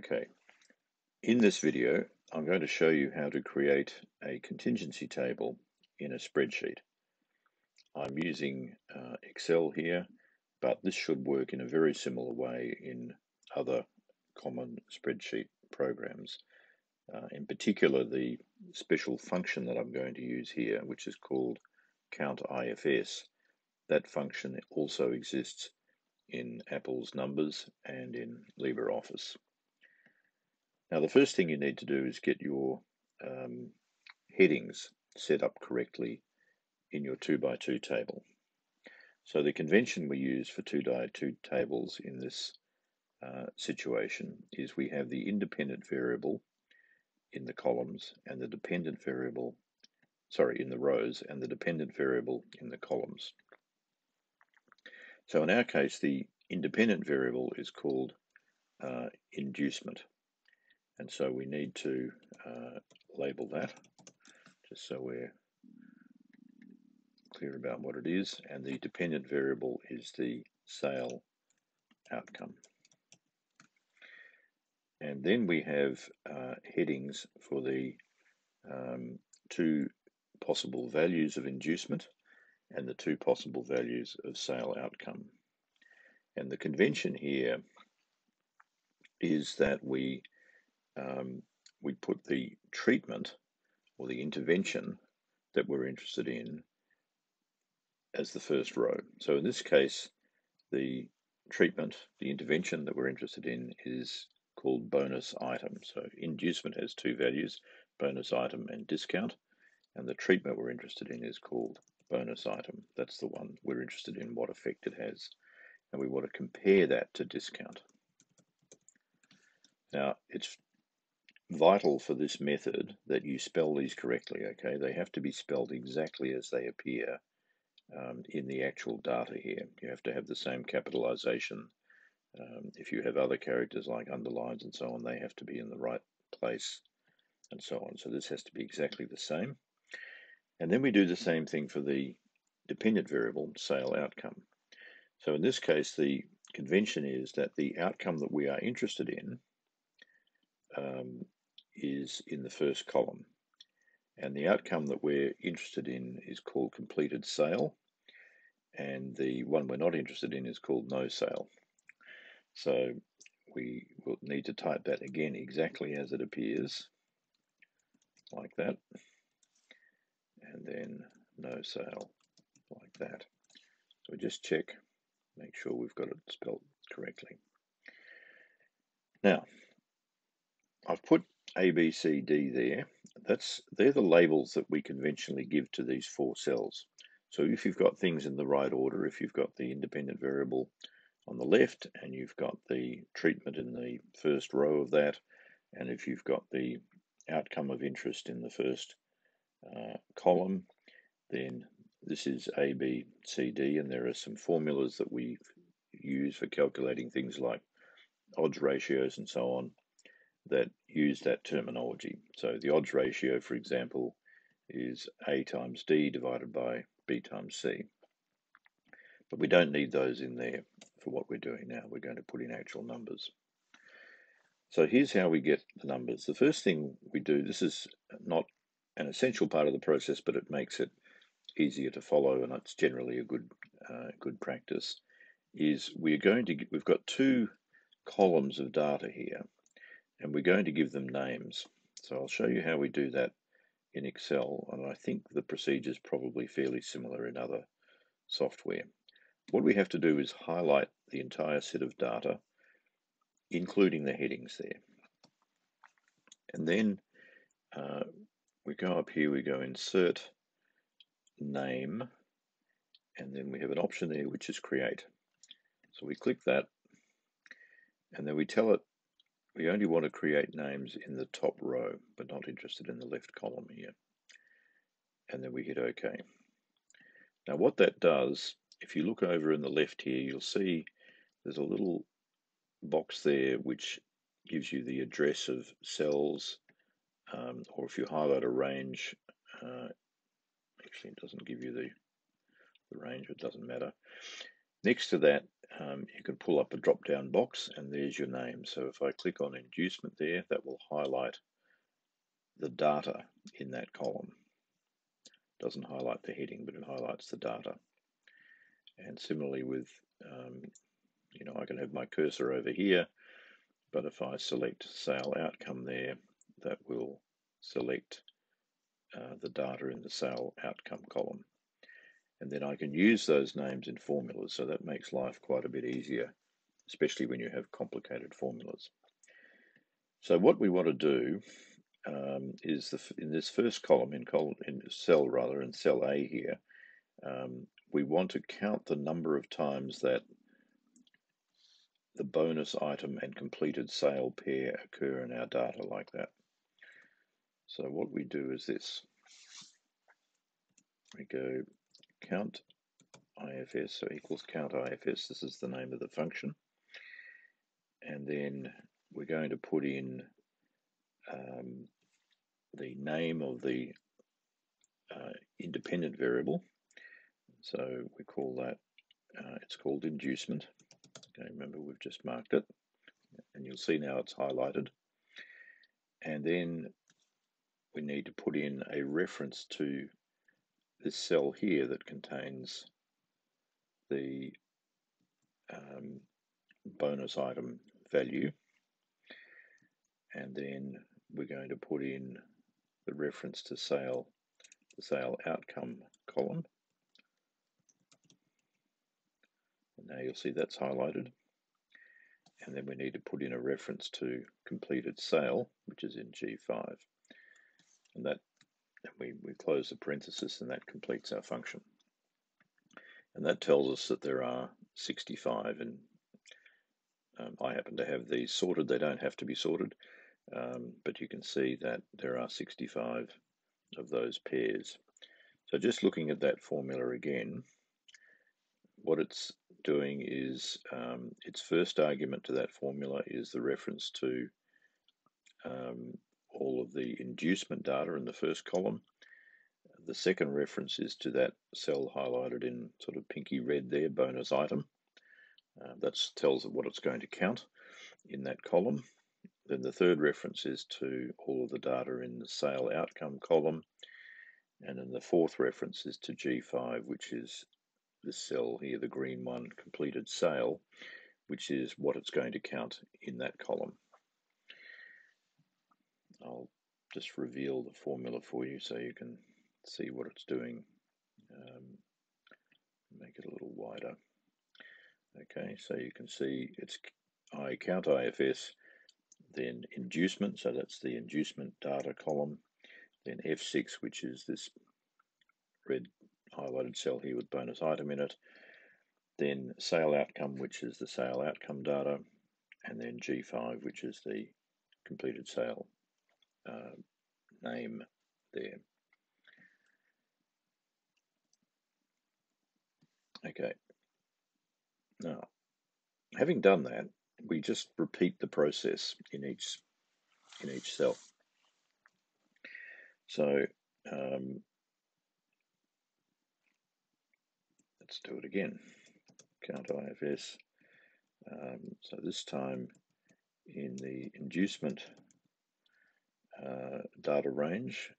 Okay, in this video, I'm going to show you how to create a contingency table in a spreadsheet. I'm using Excel here, but this should work in a very similar way in other common spreadsheet programs. In particular, the special function that I'm going to use here, which is called count IFS, that function also exists in Apple's Numbers and in LibreOffice. Now, the first thing you need to do is get your headings set up correctly in your 2x2 table. So the convention we use for 2x2 tables in this situation is we have the independent variable in the columns and the dependent variable, in the rows, and the dependent variable in the columns. So in our case, the independent variable is called inducement. And so we need to label that just so we're clear about what it is. And the dependent variable is the sale outcome. And then we have headings for the two possible values of inducement and the two possible values of sale outcome. And the convention here is that we put the treatment or the intervention that we're interested in as the first row. So in this case, the treatment, the intervention that we're interested in is called bonus item. So inducement has two values, bonus item and discount, and the treatment we're interested in is called bonus item. That's the one we're interested in, what effect it has, and we want to compare that to discount. Now, it's vital for this method that you spell these correctly, okay? They have to be spelled exactly as they appear in the actual data here. You have to have the same capitalization. If you have other characters like underlines and so on, they have to be in the right place and so on. So this has to be exactly the same. And then we do the same thing for the dependent variable, sale outcome. So in this case, the convention is that the outcome that we are interested in is in the first column. And the outcome that we're interested in is called completed sale. And the one we're not interested in is called no sale. So we will need to type that again exactly as it appears, like that. And then no sale, like that. So we just check, make sure we've got it spelled correctly. Now, I've put A, B, C, D there. They're the labels that we conventionally give to these four cells. So if you've got things in the right order, if you've got the independent variable on the left and you've got the treatment in the first row of that, and if you've got the outcome of interest in the first column, then this is A, B, C, D, and there are some formulas that we use for calculating things like odds ratios and so on that use that terminology. So the odds ratio, for example, is A times D divided by B times C. But we don't need those in there for what we're doing now. We're going to put in actual numbers. So here's how we get the numbers. The first thing we do, this is not an essential part of the process, but it makes it easier to follow, and it's generally a good practice, is we've got two columns of data here, and we're going to give them names. So I'll show you how we do that in Excel, and I think the procedure is probably fairly similar in other software. What we have to do is highlight the entire set of data, including the headings there. And then we go up here, we go Insert, Name, and then we have an option there which is Create. So we click that, and then we tell it we only want to create names in the top row, but not interested in the left column here. And then we hit OK. Now what that does, if you look over in the left here, you'll see there's a little box there which gives you the address of cells, or if you highlight a range, actually it doesn't give you the range, it doesn't matter. Next to that, you can pull up a drop-down box and there's your name. So if I click on inducement there, that will highlight the data in that column. It doesn't highlight the heading, but it highlights the data. And similarly with, I can have my cursor over here, but if I select sale outcome there, that will select the data in the sale outcome column. And then I can use those names in formulas, so that makes life quite a bit easier, especially when you have complicated formulas. So what we want to do is in this first column, in cell A here, we want to count the number of times that the bonus item and completed sale pair occur in our data like that. So what we do is this. We go count IFS, so equals count IFS. This is the name of the function. And then we're going to put in the name of the independent variable. So we call that, it's called inducement. Okay, remember we've just marked it. And you'll see now it's highlighted. And then we need to put in a reference to this cell here that contains the bonus item value. And then we're going to put in the reference to the sale outcome column. And now you'll see that's highlighted. And then we need to put in a reference to completed sale, which is in G5. And that we close the parenthesis, and that completes our function. And that tells us that there are 65, and I happen to have these sorted. They don't have to be sorted, but you can see that there are 65 of those pairs. So just looking at that formula again, what it's doing is its first argument to that formula is the reference to all of the inducement data in the first column. The second reference is to that cell highlighted in sort of pinky red there, bonus item. That tells it what it's going to count in that column. Then the third reference is to all of the data in the sale outcome column. And then the fourth reference is to G5, which is this cell here, the green one, completed sale, which is what it's going to count in that column. I'll just reveal the formula for you so you can see what it's doing. Make it a little wider. Okay, so you can see it's count IFS, then inducement, so that's the inducement data column, then F6, which is this red highlighted cell here with bonus item in it, then sale outcome, which is the sale outcome data, and then G5, which is the completed sale name there. Okay, now having done that, we just repeat the process in each cell. So let's do it again. Count IFS. So this time in the inducement data range,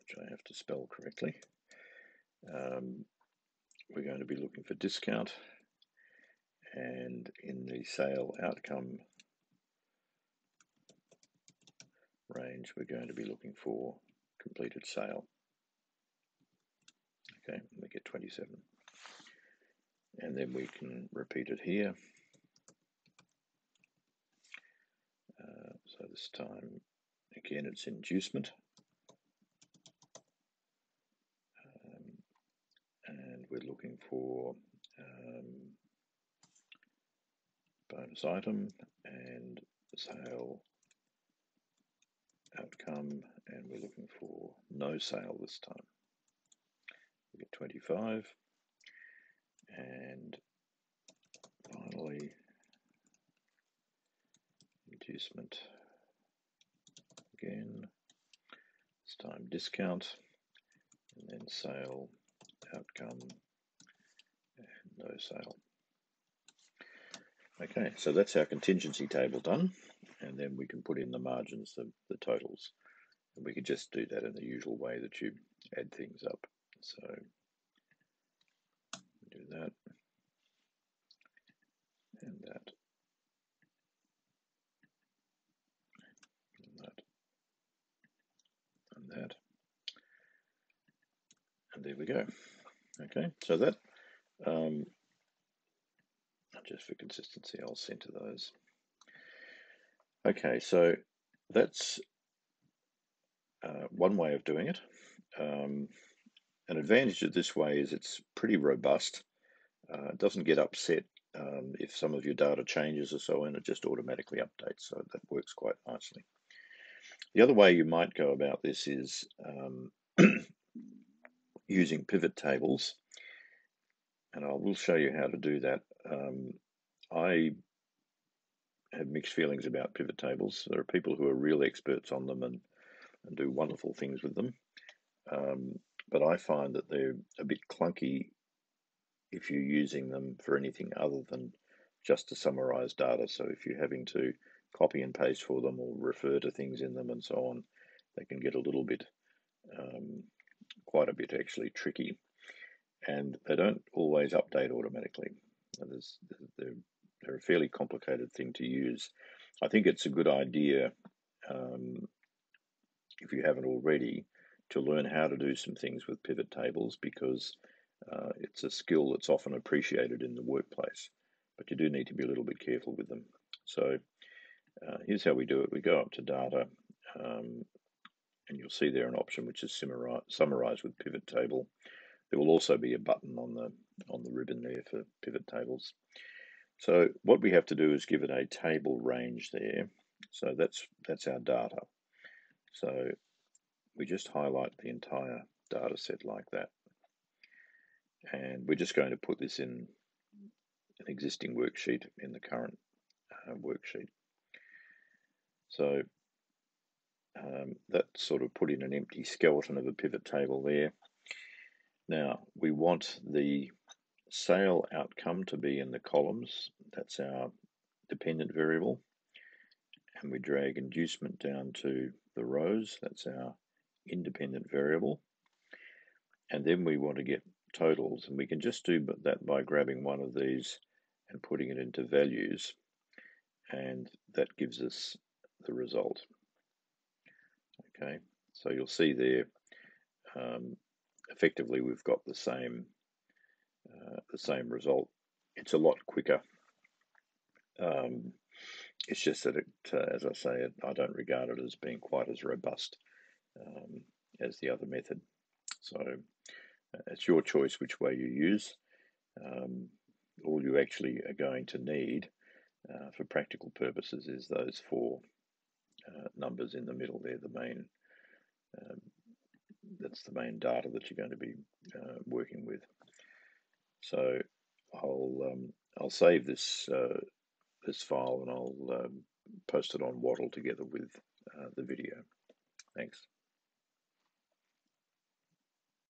which I have to spell correctly, we're going to be looking for discount, and in the sale outcome range, we're going to be looking for completed sale. Okay, we get 27. And then we can repeat it here. So this time, again, it's inducement. And we're looking for bonus item and sale outcome, and we're looking for no sale this time. We get 25. And finally, inducement again, this time discount, and then sale outcome and no sale. Okay, so that's our contingency table done, and then we can put in the margins, the totals, and we could just do that in the usual way that you add things up. So do that and that and that and that, and there we go. Okay, so that just for consistency, I'll center those. Okay, so that's one way of doing it. An advantage of this way is it's pretty robust. It doesn't get upset if some of your data changes or so, and it just automatically updates, so that works quite nicely. The other way you might go about this is using pivot tables, and I will show you how to do that. I have mixed feelings about pivot tables. There are people who are real experts on them and do wonderful things with them. But I find that they're a bit clunky if you're using them for anything other than just to summarize data. So if you're having to copy and paste for them or refer to things in them and so on, they can get a little bit, quite a bit actually tricky. And they don't always update automatically. They're a fairly complicated thing to use. I think it's a good idea, if you haven't already, to learn how to do some things with pivot tables, because it's a skill that's often appreciated in the workplace, but you do need to be a little bit careful with them. So here's how we do it. We go up to data, and you'll see there an option which is summarize with pivot table. There will also be a button on the ribbon there for pivot tables. So what we have to do is give it a table range there. So that's our data. So we just highlight the entire data set like that. And we're just going to put this in an existing worksheet in the current worksheet. So that sort of put in an empty skeleton of a pivot table there. Now we want the sale outcome to be in the columns. That's our dependent variable. And we drag inducement down to the rows. That's our independent variable. And then we want to get totals, and we can just do that by grabbing one of these and putting it into values, and that gives us the result. Okay, so you'll see there, effectively we've got the same result. It's a lot quicker. It's just that as I say, I don't regard it as being quite as robust as the other method. So it's your choice which way you use. All you actually are going to need for practical purposes is those four numbers in the middle there, that's the main data that you're going to be working with. So I'll save this file, and I'll post it on Wattle together with the video. Thanks.